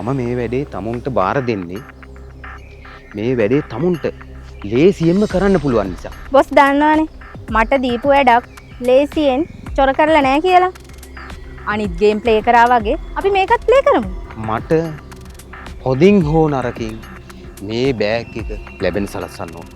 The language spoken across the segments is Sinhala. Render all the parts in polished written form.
මම මේ වැඩේ තමුන්ට බාර දෙන්නේ මේ වැඩේ තමුන්ට ලේසියෙන්ම කරන්න පුළුවන් නිසා. බොස් දන්නවනේ මට දීපු වැඩක් ලේසියෙන් චොර කරලා නැහැ කියලා. අනිත් ගේම් ප්ලේ කරා වගේ අපි මේකත් ප්ලේ කරමු. මට හොදින් හෝ නරකින් මේ බෑග් එක ලැබෙන සලස්සන්න ඕන.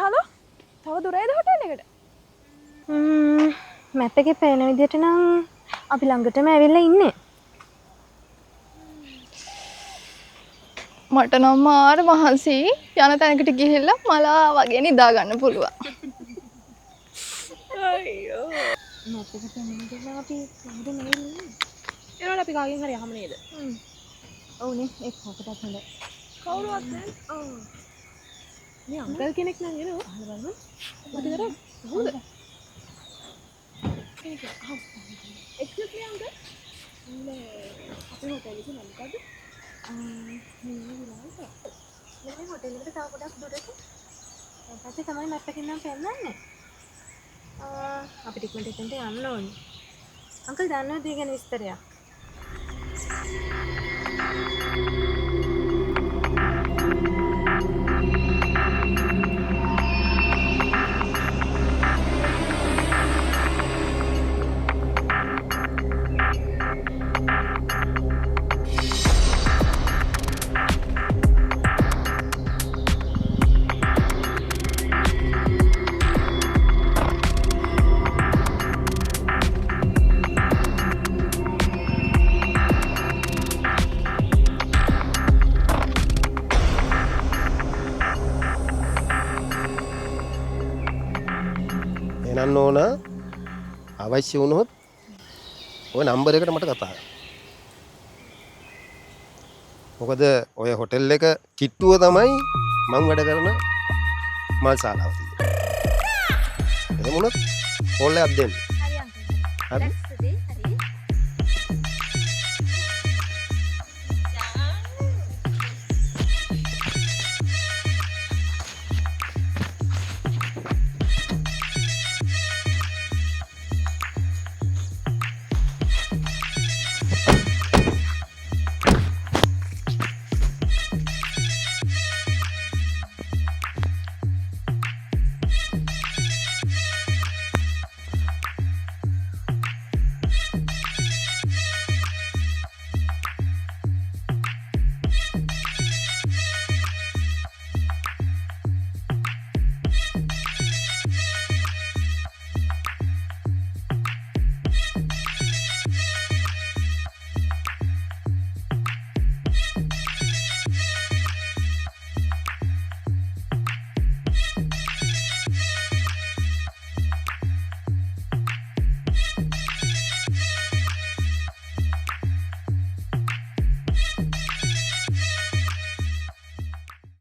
හලෝ තව දුරයිද හොටෙල් එකට? මැප් එකේ පේන විදිහට නම් අපි ළඟටම ඇවිල්ලා ඉන්නේ. මට නම් මාර මහන්සි යන තැනකට ගිහිල්ලා මලා වගේ නිදා ගන්න පුළුවන්. අයියෝ. මැප් එකේ පේන විදිහට අපි ළඟටම ඇවිල්ලා. ඒනවල අපි කාගෙන් හරි අහමු නේද? ඔව්නේ ඒක කොකටත් හොඳයි. කවුරුවත් නැහැ. ඔව්. මේ අංකල් කෙනෙක් නම් එනවා. අහලා බලමු. මොකද කරන්නේ? හොඳ. කෙනෙක් අහමු. එක්ස්කියුස් මී අංකල්. අපේ හොටෙල් එකේ නම මොකද්ද? මේ හොටෙල් එකට තව පොඩක් දුරට. ඊපස්සේ තමයි මැප් එකෙන් නම් පෙන්නන්නේ. අපිට ඉක්මනට එතනට යන්න ඕනේ. අංකල් දන්නවද ඒ ගැන විස්තරයක්? එනන්න ඕන අවශ්‍ය වුණොත් ඔය නම්බර් එකට මට කතා කරන්න. මොකද ඔය හොටෙල් එක කිට්ටුව තමයි මම වැඩ කරන මල් ශාලාව තියෙන්නේ. එහෙම වුණොත් කෝල් එකක් දෙන්න. හරි අංකල්. හරි.